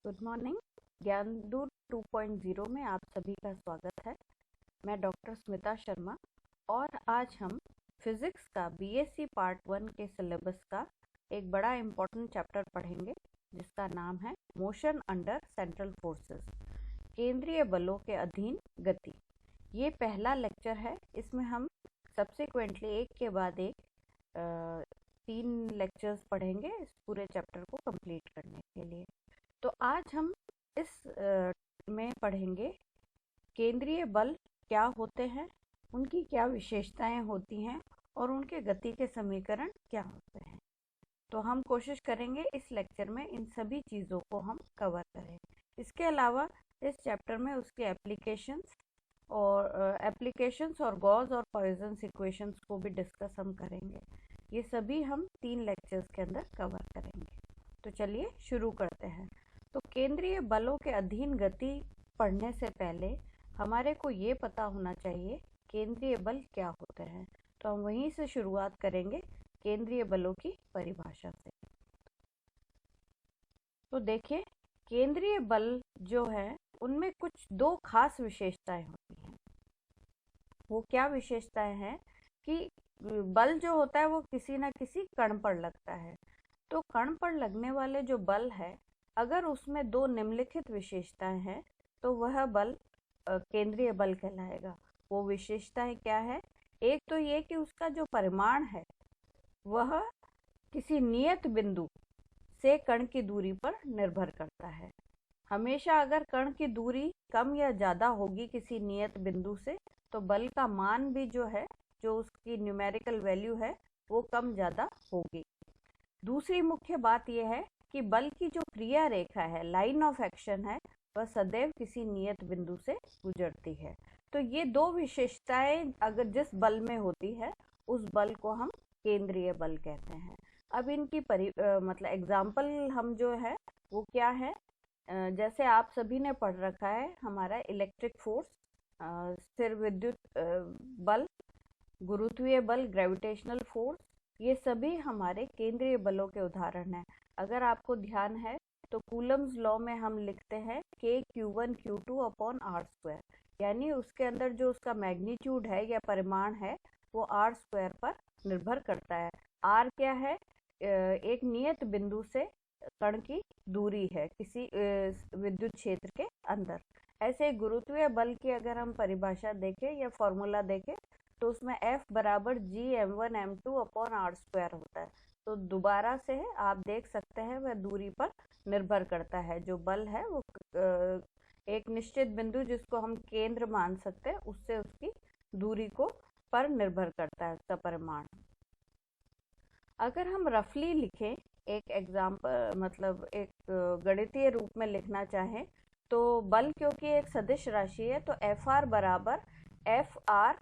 Good morning. Gyandoot 2.0 में आप सभी का स्वागत है। मैं डॉक्टर स्मिता शर्मा और आज हम फिजिक्स का बीएससी पार्ट 1 के सिलेबस का एक बड़ा इम्पोर्टेंट चैप्टर पढ़ेंगे जिसका नाम है मोशन अंडर सेंट्रल फोर्सेस, केंद्रीय बलों के अधीन गति। ये पहला लेक्चर है। इसमें हम सब्सिक्वेंटली एक के बाद एक 3 लेक्चर्स पढ़ेंगे इस पूरे चैप्टर को कंप्लीट करने के लिए। तो आज हम इस में पढ़ेंगे केंद्रीय बल क्या होते हैं, उनकी क्या विशेषताएं होती हैं और उनके गति के समीकरण क्या होते हैं। तो हम कोशिश करेंगे इस लेक्चर में इन सभी चीज़ों को हम कवर करें। इसके अलावा इस चैप्टर में उसके एप्लीकेशंस और गॉस और पॉइजन्स इक्वेशंस को भी डिस्कस हम करेंगे। ये सभी हम 3 लेक्चर्स के अंदर कवर करेंगे। तो चलिए शुरू करते हैं। तो केंद्रीय बलों के अधीन गति पढ़ने से पहले हमारे को ये पता होना चाहिए केंद्रीय बल क्या होते हैं। तो हम वहीं से शुरुआत करेंगे केंद्रीय बलों की परिभाषा से। तो देखिए, केंद्रीय बल जो है उनमें कुछ 2 खास विशेषताएं होती हैं। वो क्या विशेषताएं हैं कि बल जो होता है वो किसी न किसी कण पर लगता है। तो कण पर लगने वाले जो बल है, अगर उसमें 2 निम्नलिखित विशेषताएं हैं तो वह बल केंद्रीय बल कहलाएगा। वो विशेषताएं क्या है? एक तो ये कि उसका जो परिमाण है वह किसी नियत बिंदु से कण की दूरी पर निर्भर करता है। हमेशा अगर कण की दूरी कम या ज़्यादा होगी किसी नियत बिंदु से, तो बल का मान भी जो है, जो उसकी न्यूमेरिकल वैल्यू है, वो कम ज़्यादा होगी। दूसरी मुख्य बात यह है कि बल की जो क्रिया रेखा है, लाइन ऑफ एक्शन है, वह सदैव किसी नियत बिंदु से गुजरती है। तो ये 2 विशेषताएं अगर जिस बल में होती है उस बल को हम केंद्रीय बल कहते हैं। अब इनकी मतलब एग्जाम्पल हम जो है वो क्या है, जैसे आप सभी ने पढ़ रखा है हमारा इलेक्ट्रिक फोर्स, स्थिर विद्युत बल, गुरुत्वीय बल, ग्रेविटेशनल फोर्स, ये सभी हमारे केंद्रीय बलों के उदाहरण हैं। अगर आपको ध्यान है तो कूलम्स लॉ में हम लिखते हैं Q1 Q2 अपॉन r², यानी उसके अंदर जो उसका मैग्नीट्यूड है या परिमाण है वो r² पर निर्भर करता है। r क्या है? एक नियत बिंदु से कण की दूरी है किसी विद्युत क्षेत्र के अंदर। ऐसे गुरुत्वीय बल की अगर हम परिभाषा देखें या फॉर्मूला देखें तो उसमें F बराबर G m1m2 अपॉन r² होता है। तो दोबारा से है, आप देख सकते हैं वह दूरी पर निर्भर करता है। जो बल है वो एक निश्चित बिंदु जिसको हम केंद्र मान सकते हैं उससे उसकी दूरी को पर निर्भर करता है उसका परिमाण। अगर हम रफली लिखें, एक एग्जाम्पल मतलब एक गणितीय रूप में लिखना चाहें तो बल क्योंकि एक सदिश राशि है तो Fr बराबर Fr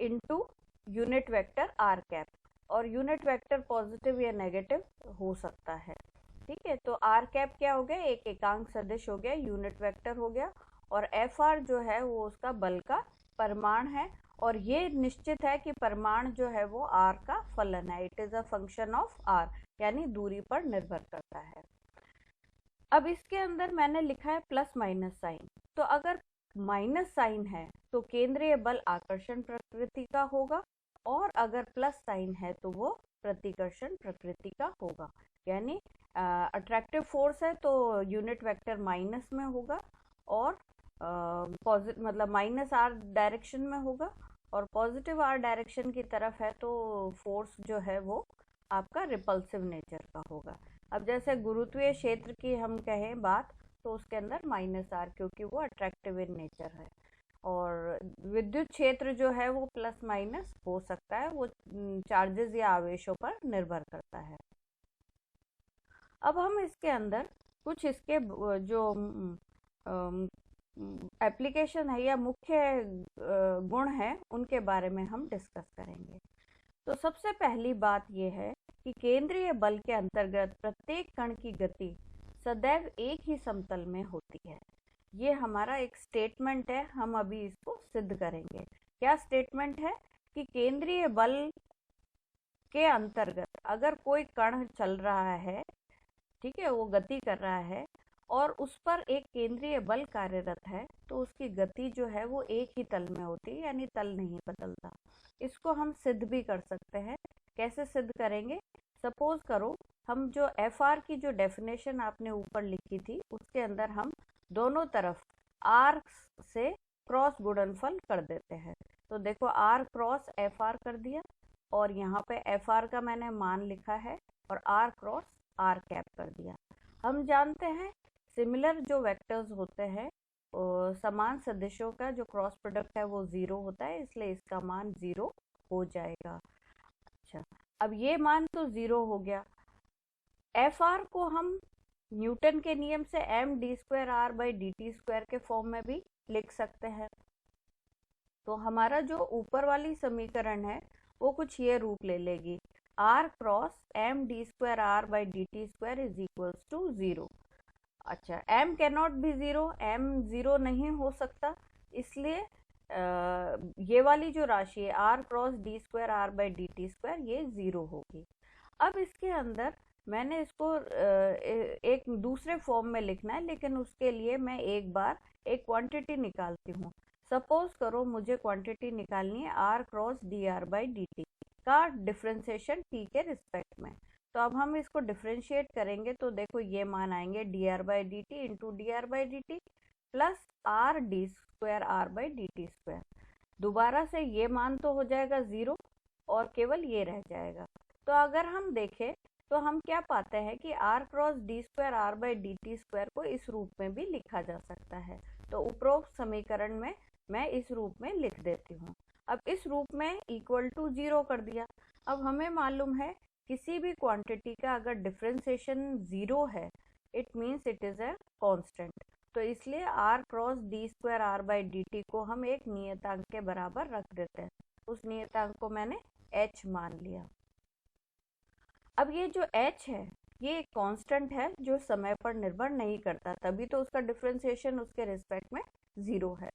into unit vector R cap, और यूनिट वेक्टर पॉजिटिव या नेगेटिव हो सकता है। ठीक है, तो आर कैप क्या हो गया? एक एकांक सदिश हो गया, यूनिट वेक्टर हो गया, और एफ आर जो है वो उसका बल का परिमाण है। और ये निश्चित है कि परिमाण जो है वो आर का फलन है, it is a function of R, यानी दूरी पर निर्भर करता है। अब इसके अंदर मैंने लिखा है प्लस माइनस साइन। तो अगर माइनस साइन है तो केंद्रीय बल आकर्षण प्रकृति का होगा, और अगर प्लस साइन है तो वो प्रतिकर्षण प्रकृति का होगा। यानी अट्रैक्टिव फोर्स है तो यूनिट वेक्टर माइनस में होगा, और पॉजिटिव मतलब माइनस आर डायरेक्शन में होगा, और पॉजिटिव आर डायरेक्शन की तरफ है तो फोर्स जो है वो आपका रिपल्सिव नेचर का होगा। अब जैसे गुरुत्वीय क्षेत्र की हम कहें बात तो उसके अंदर माइनस आर, क्योंकि वो अट्रैक्टिव इन नेचर है, और विद्युत क्षेत्र जो है वो प्लस माइनस हो सकता है, वो चार्जेस या आवेशों पर निर्भर करता है। अब हम इसके अंदर कुछ इसके जो एप्लीकेशन है या मुख्य गुण है उनके बारे में हम डिस्कस करेंगे। तो सबसे पहली बात यह है कि केंद्रीय बल के अंतर्गत प्रत्येक कण की गति सदैव एक ही समतल में होती है। ये हमारा एक स्टेटमेंट है, हम अभी इसको सिद्ध करेंगे। क्या स्टेटमेंट है? कि केंद्रीय बल के अंतर्गत अगर कोई कण चल रहा है, ठीक है, वो गति कर रहा है, और उस पर एक केंद्रीय बल कार्यरत है, तो उसकी गति जो है वो एक ही तल में होती है, यानी तल नहीं बदलता। इसको हम सिद्ध भी कर सकते हैं। कैसे सिद्ध करेंगे? सपोज करो हम जो एफ आर की जो डेफिनेशन आपने ऊपर लिखी थी उसके अंदर हम दोनों तरफ आर से क्रॉस गुणनफल कर देते हैं। तो देखो आर क्रॉस एफ आर कर दिया, और यहाँ पे एफ आर का मैंने मान लिखा है और आर क्रॉस आर कैप कर दिया। हम जानते हैं सिमिलर जो वेक्टर्स होते हैं समान सदिशों का जो क्रॉस प्रोडक्ट है वो 0 होता है, इसलिए इसका मान 0 हो जाएगा। अच्छा, अब ये मान तो 0 हो गया। एफ आर को हम न्यूटन के नियम से M D square R by D T square के फॉर्म में भी लिख सकते हैं। तो हमारा जो ऊपर वाली समीकरण है वो कुछ ये रूप ले लेगी, R cross M D square R by D T square is equals to 0। अच्छा, m कैनॉट भी 0, m 0 नहीं हो सकता, इसलिए ये वाली जो राशि है r cross D square R by D T square ये 0 होगी। अब इसके अंदर मैंने इसको एक दूसरे फॉर्म में लिखना है, लेकिन उसके लिए मैं एक बार एक क्वांटिटी निकालती हूँ। सपोज करो मुझे क्वांटिटी निकालनी है r cross D R by D T का डिफ्रेंसिएशन t के रिस्पेक्ट में। तो अब हम इसको डिफ्रेंशिएट करेंगे तो देखो ये मान आएंगे D R by D T into D R by D T plus R D square R by D T square. दोबारा से ये मान तो हो जाएगा 0 और केवल ये रह जाएगा। तो अगर हम देखें तो हम क्या पाते हैं कि R cross D square R by D T square को इस रूप में भी लिखा जा सकता है। तो उपरोक्त समीकरण में मैं इस रूप में लिख देती हूँ। अब इस रूप में इक्वल टू 0 कर दिया। अब हमें मालूम है किसी भी क्वांटिटी का अगर डिफरेंशिएशन 0 है it means it is a constant. तो इसलिए r cross D square R by D T को हम एक नियतांक के बराबर रख देते हैं। उस नियतांक को मैंने h मान लिया। अब ये जो h है ये एक कांस्टेंट है जो समय पर निर्भर नहीं करता, तभी तो उसका डिफरेंशिएशन उसके रिस्पेक्ट में 0 है।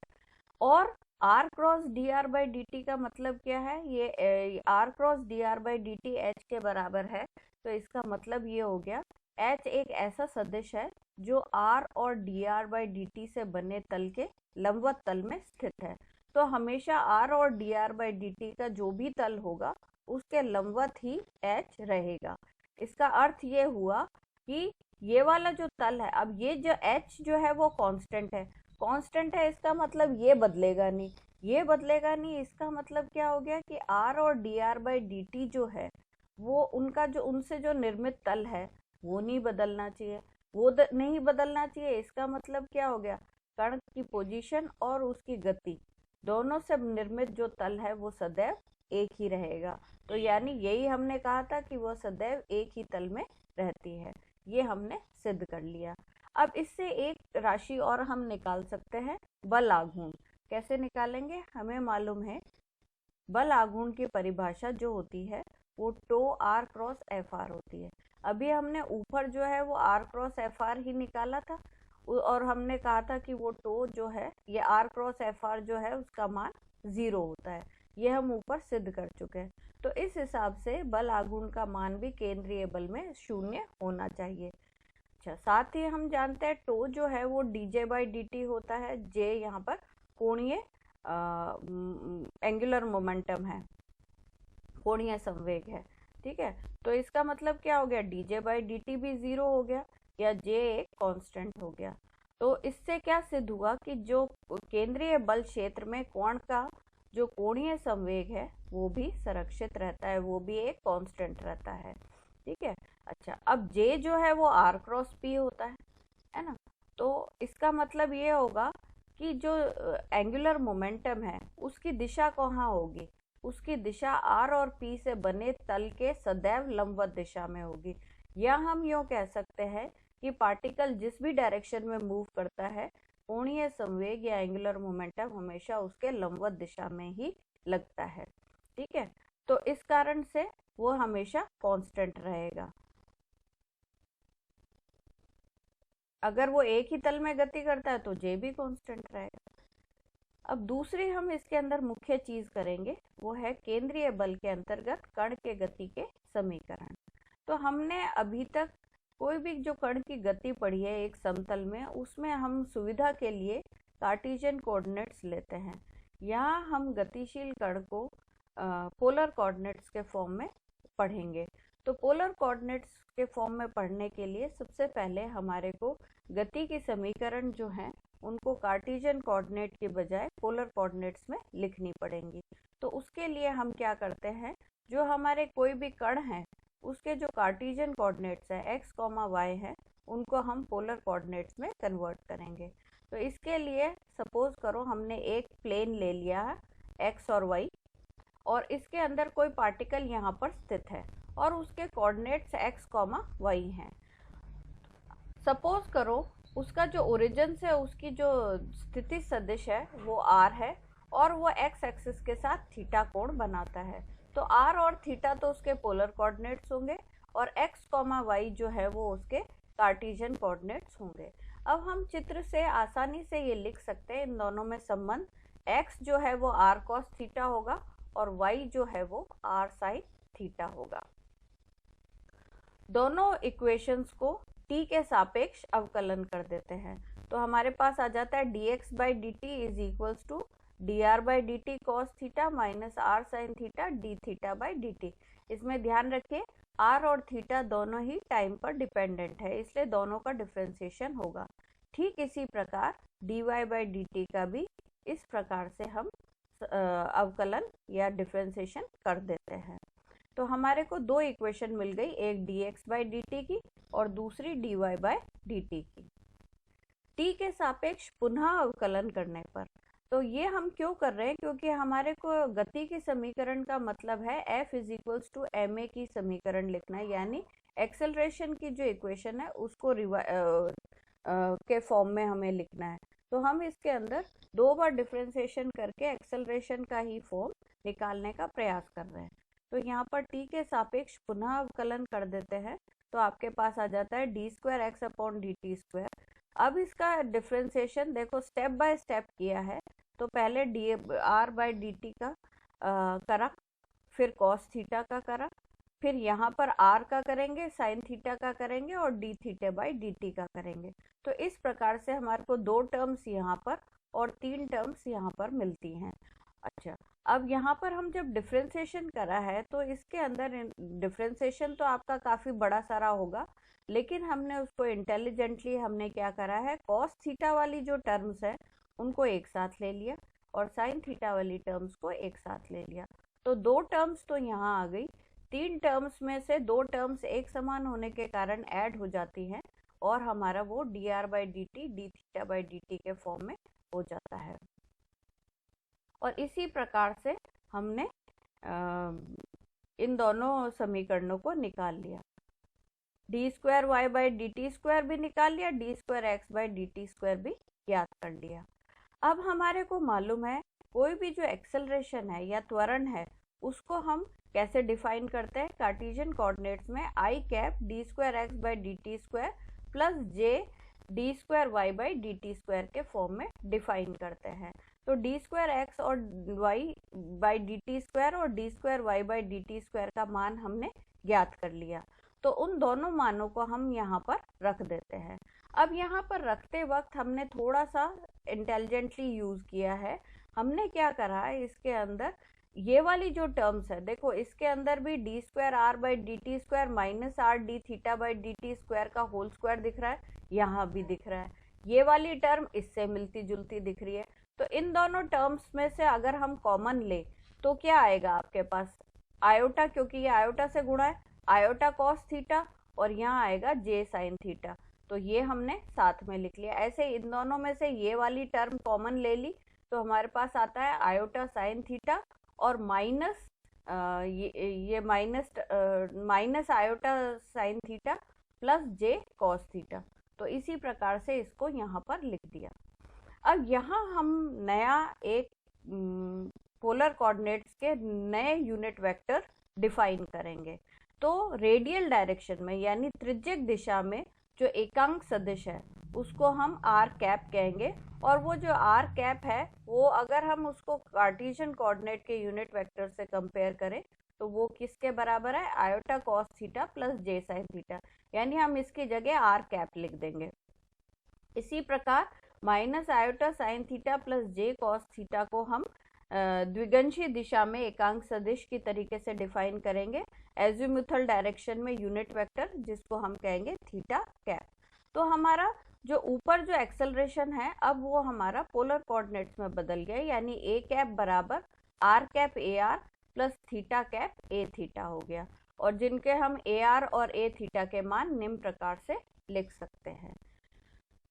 और r cross D R by D T का मतलब क्या है? ये r cross D R by D T h के बराबर है। तो इसका मतलब ये हो गया h एक ऐसा सदिश है जो r और D R by D T से बने तल के लंबवत तल में स्थित है। तो हमेशा r और D R by D T का जो भी तल होगा उसके लंबवत ही h रहेगा। इसका अर्थ ये हुआ कि ये वाला जो तल है, अब ये जो h जो है वो कांस्टेंट है। कांस्टेंट है इसका मतलब ये बदलेगा नहीं, ये बदलेगा नहीं। इसका मतलब क्या हो गया कि r और D R by D T जो है वो उनका जो उनसे जो निर्मित तल है वो नहीं बदलना चाहिए, वो नहीं बदलना चाहिए। इसका मतलब क्या हो गया? कण की पोजीशन और उसकी गति दोनों से निर्मित जो तल है वो सदैव एक ही रहेगा। तो यानी यही हमने कहा था कि वह सदैव एक ही तल में रहती है। ये हमने सिद्ध कर लिया। अब इससे एक राशि और हम निकाल सकते हैं, बल आघूर्ण। कैसे निकालेंगे? हमें मालूम है बल आघूर्ण की परिभाषा जो होती है वो टो आर क्रॉस एफ आर होती है। अभी हमने ऊपर जो है वो आर क्रॉस एफ आर ही निकाला था और हमने कहा था कि वो टो जो है ये आर क्रॉस एफ आर जो है उसका मान 0 होता है। ये हम ऊपर सिद्ध कर चुके हैं। तो इस हिसाब से बल आघूर्ण का मान भी केंद्रीय बल में 0 होना चाहिए। अच्छा, साथ ही हम जानते हैं टो जो है वो D J by D T होता है। जे यहाँ पर कोणीय एंगुलर मोमेंटम है, कोणीय संवेग है। ठीक है, तो इसका मतलब क्या हो गया? D J by D T भी 0 हो गया या जे एक कांस्टेंट हो गया। तो इससे क्या सिद्ध हुआ कि जो केंद्रीय बल क्षेत्र में कोण का जो कोणीय संवेग है वो भी संरक्षित रहता है, वो भी एक कांस्टेंट रहता है। ठीक है। अच्छा, अब जे जो है वो आर क्रॉस पी होता है ना। तो इसका मतलब ये होगा कि जो एंगुलर मोमेंटम है उसकी दिशा कहाँ होगी? उसकी दिशा आर और पी से बने तल के सदैव लंबवत दिशा में होगी। या हम यूँ कह सकते हैं कि पार्टिकल जिस भी डायरेक्शन में मूव करता है कोणीय संवेग या एंगुलर मोमेंटम हमेशा उसके लंबवत दिशा में ही लगता है। ठीक है, तो इस कारण से वो हमेशा कांस्टेंट रहेगा। अगर वो एक ही तल में गति करता है तो जे भी कांस्टेंट रहेगा। अब दूसरी हम इसके अंदर मुख्य चीज करेंगे वो है केंद्रीय बल के अंतर्गत कण के गति के समीकरण। तो हमने अभी तक कोई भी जो कण की गति पड़ी है एक समतल में, उसमें हम सुविधा के लिए कार्टेशियन कोऑर्डिनेट्स लेते हैं। यहाँ हम गतिशील कण को पोलर कोऑर्डिनेट्स के फॉर्म में पढ़ेंगे। तो पोलर कोऑर्डिनेट्स के फॉर्म में पढ़ने के लिए सबसे पहले हमारे को गति की समीकरण जो हैं उनको कार्टेशियन कोऑर्डिनेट के बजाय पोलर कोऑर्डिनेट्स में लिखनी पड़ेंगी। तो उसके लिए हम क्या करते हैं, जो हमारे कोई भी कण है उसके जो कार्टेशियन कोऑर्डिनेट्स है x, y है, उनको हम पोलर कोऑर्डिनेट्स में कन्वर्ट करेंगे। तो इसके लिए सपोज करो हमने एक प्लेन ले लिया है x और y, और इसके अंदर कोई पार्टिकल यहाँ पर स्थित है और उसके कोऑर्डिनेट्स x, y हैं। सपोज करो उसका जो ओरिजिन है, उसकी जो स्थिति सदिश है वो r है और वो x एक्सिस के साथ थीटा कोण बनाता है। तो r और थीटा तो उसके पोलर कोऑर्डिनेट्स होंगे और x, y जो है वो उसके कार्टेशियन कोऑर्डिनेट्स होंगे। अब हम चित्र से आसानी से ये लिख सकते हैं इन दोनों में संबंध, x जो है वो r cos थीटा होगा और y जो है वो r sin थीटा होगा। दोनों इक्वेशंस को t के सापेक्ष अवकलन कर देते हैं। तो हमारे पास आ जाता है dx by dt is equals to dr by dt cos theta minus r sin theta d theta by dt। इसमें ध्यान रखिए r और थीटा दोनों ही टाइम पर डिपेंडेंट है, इसलिए दोनों का डिफरेंशिएशन होगा। ठीक इसी प्रकार dy by dt का भी इस प्रकार से हम अवकलन या डिफरेंशिएशन कर देते हैं। तो हमारे को दो इक्वेशन मिल गई, एक dx by dt की और दूसरी dy by dt की। t के सापेक्ष पुनः अवकलन करने पर, तो ये हम क्यों कर रहे हैं, क्योंकि हमारे को गति की समीकरण का मतलब है f is equals to ma की समीकरण लिखना है, यानी एक्सेलरेशन की जो इक्वेशन है उसको के फॉर्म में हमें लिखना है। तो हम इसके अंदर दो बार डिफरेंशिएशन करके एक्सेलरेशन का ही फॉर्म निकालने का प्रयास कर रहे हैं। तो यहाँ पर t के सापेक्ष पुनः अवकलन कर देते हैं, तो आपके पास आ जाता है D square x upon D T square. अब इसका डिफरेंशिएशन देखो स्टेप बाय स्टेप किया है। तो पहले D R by D T का करा, फिर कॉस थीटा का करा, फिर यहाँ पर r का करेंगे, साइन थीटा का करेंगे और D theta by D T का करेंगे। तो इस प्रकार से हमारे को दो टर्म्स यहाँ पर और तीन टर्म्स यहाँ पर मिलती हैं। अच्छा, अब यहाँ पर हम जब डिफरेंशिएशन करा है तो इसके अंदर डिफरेंशिएशन तो आपका काफ़ी बड़ा सारा होगा, लेकिन हमने उसको इंटेलिजेंटली हमने क्या करा है, कॉस थीटा वाली जो टर्म्स है उनको एक साथ ले लिया और साइन थीटा वाली टर्म्स को एक साथ ले लिया। तो दो टर्म्स तो यहाँ आ गई, तीन टर्म्स में से दो टर्म्स एक समान होने के कारण ऐड हो जाती हैं और हमारा वो D R by D T D theta by D T के फॉर्म में हो जाता है। और इसी प्रकार से हमने इन दोनों समीकरणों को निकाल लिया। D square Y by D T square भी निकाल लिया, D square x by D T square भी ज्ञात कर लिया। अब हमारे को मालूम है कोई भी जो एक्सेलरेशन है या त्वरण है उसको हम कैसे डिफाइन करते हैं, कार्टेशियन कोऑर्डिनेट्स में i cap d square x by D T square plus j d square Y by D T square के फॉर्म में डिफाइन करते हैं। तो डी स्क्वायर एक्स और y by D T square और d square Y by D T square का मान हमने ज्ञात कर लिया। तो उन दोनों मानों को हम यहाँ पर रख देते हैं। अब यहाँ पर रखते वक्त हमने थोड़ा सा इंटेलिजेंटली यूज़ किया है। हमने क्या करा है, इसके अंदर ये वाली जो टर्म्स है, देखो इसके अंदर भी D square R by D T square minus R D theta by D T square का होल स्क्वायर दिख रहा है, यहाँ भी दिख रहा है। ये वाली टर्म इससे मिलती जुलती दिख रही है। तो इन दोनों टर्म्स में से अगर हम कॉमन ले तो क्या आएगा आपके पास, आयोटा, क्योंकि ये आयोटा से गुणा है, आयोटा कॉस थीटा और यहाँ आएगा जे साइन थीटा। तो ये हमने साथ में लिख लिया। ऐसे इन दोनों में से ये वाली टर्म कॉमन ले ली तो हमारे पास आता है आयोटा साइन थीटा और माइनस ये minus iota sine theta plus j cos theta. तो इसी प्रकार से इसको यहाँ पर लिख दिया। अब यहाँ हम नया एक पोलर कोऑर्डिनेट्स के नए यूनिट वेक्टर डिफाइन करेंगे। तो रेडियल डायरेक्शन में यानी त्रिज्यक दिशा में जो एकांक सदिश है उसको हम आर कैप कहेंगे, और वो जो आर कैप है वो अगर हम उसको कार्टेशियन कोऑर्डिनेट के यूनिट वेक्टर से कंपेयर करें तो वो किसके बराबर है, आयोटा कॉस थीटा प्लस जे साइन थीटा, यानी हम इसकी जगह आर कैप लिख देंगे। इसी प्रकार minus iota sine theta plus j cos theta को हम द्विगंशी दिशा में एकांक सदिश की तरीके से डिफाइन करेंगे एजिमुथल डायरेक्शन में यूनिट वेक्टर, जिसको हम कहेंगे थीटा कैप। तो हमारा जो ऊपर जो एक्सेलरेशन है अब वो हमारा पोलर कोऑर्डिनेट्स में बदल गया, यानी ए कैप बराबर R cap A R plus theta cap A theta हो गया, और जिनके हम ए आर और ए थीटा के मान निम्न प्रकार से लिख सकते हैं।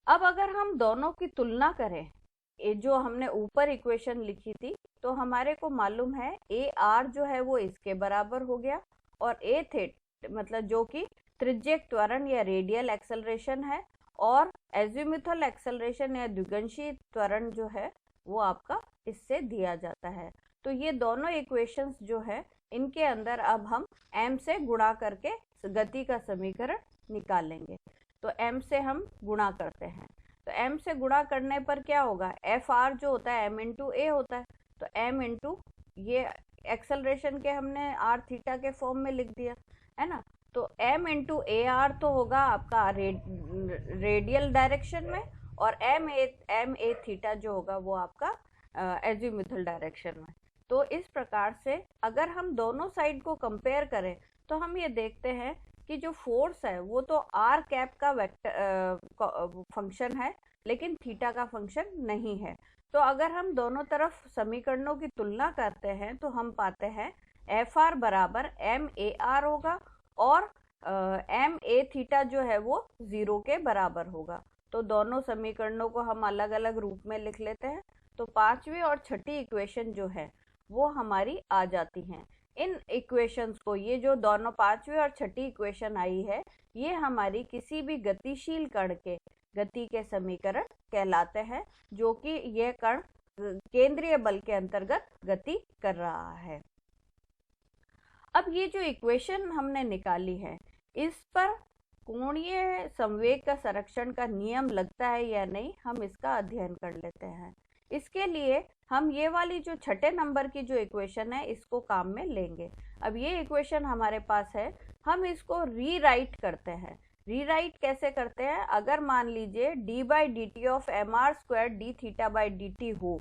अब अगर हम दोनों की तुलना करें, जो हमने ऊपर इक्वेशन लिखी थी, तो हमारे को मालूम है ए आर जो है वो इसके बराबर हो गया, और ए थीटा मतलब जो कि त्रिज्यक त्वरण या रेडियल एक्सेलरेशन है, और एजिमुथल एक्सेलरेशन या द्विगंशी त्वरण जो है वो आपका इससे दिया जाता है। तो ये दोनों इक्वेशंस जो है इनके अंदर अब हम m से गुणा करके गति का समीकरण निकालेंगे। तो m से हम गुणा करते हैं, तो m से गुणा करने पर क्या होगा, एफ आर जो होता है m इंटू ए होता है, तो m इंटू ये एक्सेलरेशन के हमने आर थीटा के फॉर्म में लिख दिया है ना, तो m इंटू ए आर तो होगा आपका रेडियल डायरेक्शन में, और m ए थीटा जो होगा वो आपका एजिमुथल डायरेक्शन में। तो इस प्रकार से अगर हम दोनों साइड को कंपेयर करें तो हम ये देखते हैं कि जो फोर्स है वो तो आर कैप का वेक्टर फंक्शन है, लेकिन थीटा का फंक्शन नहीं है। तो अगर हम दोनों तरफ समीकरणों की तुलना करते हैं तो हम पाते हैं एफ आर बराबर एम ए आर होगा, और एम ए थीटा जो है वो 0 के बराबर होगा। तो दोनों समीकरणों को हम अलग अलग रूप में लिख लेते हैं, तो पांचवी और छठी इक्वेशन जो है वो हमारी आ जाती हैं। इन इक्वेशंस को, ये जो दोनों पांचवी और छठी इक्वेशन आई है, ये हमारी किसी भी गतिशील कण के गति के समीकरण कहलाते हैं, जो कि यह कण केंद्रीय बल के अंतर्गत गति कर रहा है। अब ये जो इक्वेशन हमने निकाली है, इस पर कोणीय संवेग का संरक्षण का नियम लगता है या नहीं, हम इसका अध्ययन कर लेते हैं। इसके लिए हम ये वाली जो छठे नंबर की जो इक्वेशन है इसको काम में लेंगे। अब ये इक्वेशन हमारे पास है, हम इसको रीराइट करते हैं। रीराइट कैसे करते हैं, अगर मान लीजिए d by D T of M are square D theta by D T हो,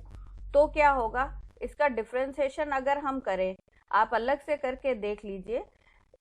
तो क्या होगा, इसका डिफ्रेंसिएशन अगर हम करें, आप अलग से करके देख लीजिए,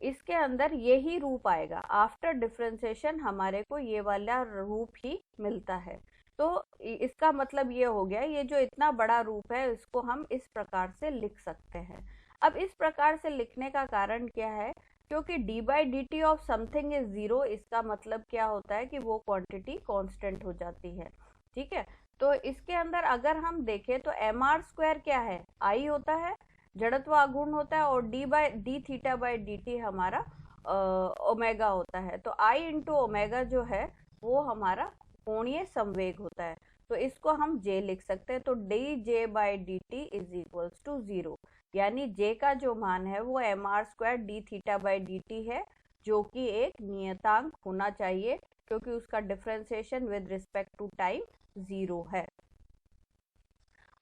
इसके अंदर यही रूप आएगा। आफ्टर डिफ्रेंसिएशन हमारे को ये वाला रूप ही मिलता है। तो इसका मतलब ये हो गया, ये जो इतना बड़ा रूप है इसको हम इस प्रकार से लिख सकते हैं। अब इस प्रकार से लिखने का कारण क्या है, क्योंकि d by D T of something is 0, इसका मतलब क्या होता है कि वो क्वांटिटी कांस्टेंट हो जाती है। ठीक है, तो इसके अंदर अगर हम देखें तो एम आर स्क्वायर क्या है, आई होता है, जड़त्व आघूर्ण होता है, और D theta by D T हमारा ओमेगा होता है। तो आई इंटू ओमेगा जो है वो हमारा कोणीय संवेग होता है, तो इसको हम j लिख सकते हैं। तो d J by D t is equals to 0, यानी j का जो मान है वो m are square D theta by D t है, जो कि एक नियतांक होना चाहिए, क्योंकि उसका differentiation with respect to time 0 है।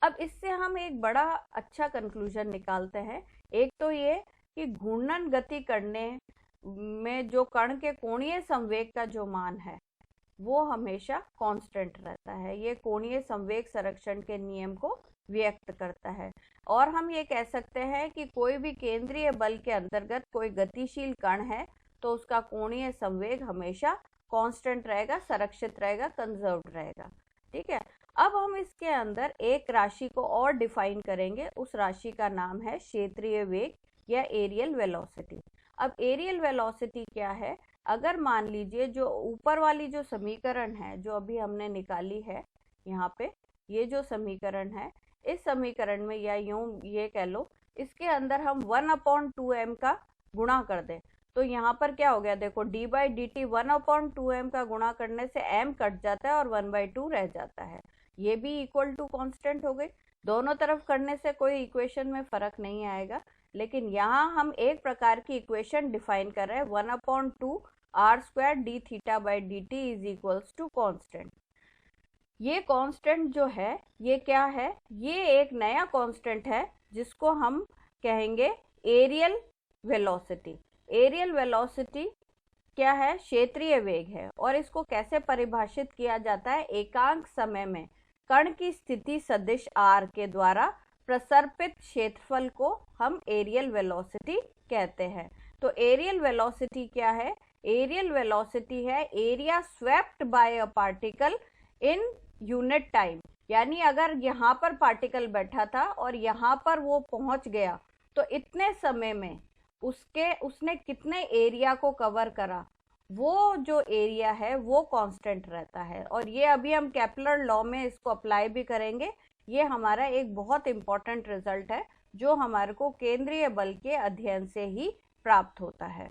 अब इससे हम एक बड़ा अच्छा कंक्लूजन निकालते हैं। एक तो ये कि घूर्णन गति करने में जो कण के कोणीय संवेग का जो मान है वो हमेशा कांस्टेंट रहता है। ये कोणीय संवेग संरक्षण के नियम को व्यक्त करता है, और हम ये कह सकते हैं कि कोई भी केंद्रीय बल के अंतर्गत कोई गतिशील कण है तो उसका कोणीय संवेग हमेशा कांस्टेंट रहेगा, संरक्षित रहेगा, कंजर्व्ड रहेगा। ठीक है, अब हम इसके अंदर एक राशि को और डिफाइन करेंगे। उस राशि का नाम है क्षेत्रीय वेग या एरियल वेलोसिटी। अब एरियल वेलोसिटी क्या है, अगर मान लीजिए जो ऊपर वाली जो समीकरण है जो अभी हमने निकाली है, यहाँ पे ये जो समीकरण है, इस समीकरण में या यूं ये कह लो, इसके अंदर हम 1/2m का गुणा कर दें, तो यहाँ पर क्या हो गया, देखो d by D T 1/2m का गुणा करने से m कट जाता है और 1/2 रह जाता है। ये भी इक्वल टू कांस्टेंट हो गई। दोनों तरफ करने से कोई इक्वेशन में फर्क नहीं आएगा, लेकिन यहाँ हम एक प्रकार की इक्वेशन डिफाइन कर रहे हैं, 1/2 r square D theta by D t is equals to constant. ये कांस्टेंट जो है ये क्या है, ये एक नया कांस्टेंट है जिसको हम कहेंगे एरियल वेलोसिटी। एरियल वेलोसिटी क्या है? क्षेत्रीय वेग है। और इसको कैसे परिभाषित किया जाता है? एकांक समय में कण की स्थिति सदिश r के द्वारा प्रसर्पित क्षेत्रफल को हम एरियल वेलोसिटी कहते हैं। तो एरियल वेलोसिटी क्या है? एरियल वेलोसिटी है area swept by a particle in unit time. यानी अगर यहाँ पर पार्टिकल बैठा था और यहाँ पर वो पहुंच गया तो इतने समय में उसने कितने एरिया को कवर करा, वो जो एरिया है वो कांस्टेंट रहता है। और ये अभी हम केपलर लॉ में इसको अप्लाई भी करेंगे। ये हमारा एक बहुत इंपॉर्टेंट रिजल्ट है जो हमारे को केंद्रीय बल के अध्ययन से ही प्राप्त होता है।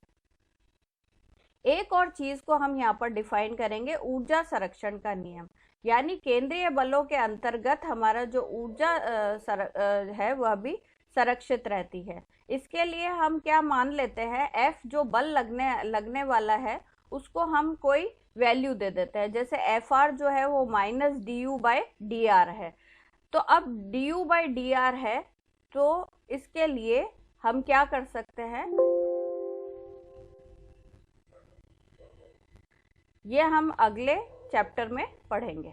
एक और चीज को हम यहाँ पर डिफाइन करेंगे, ऊर्जा संरक्षण का नियम। यानी केंद्रीय बलों के अंतर्गत हमारा जो ऊर्जा है वह भी संरक्षित रहती है। इसके लिए हम क्या मान लेते हैं? F जो बल लगने वाला है उसको हम कोई वैल्यू दे देते हैं। जैसे Fr जो है वो -du/dr है। तो अब du/dr है तो इसके लिए हम क्या कर सकते हैं? ये हम अगले चैप्टर में पढ़ेंगे।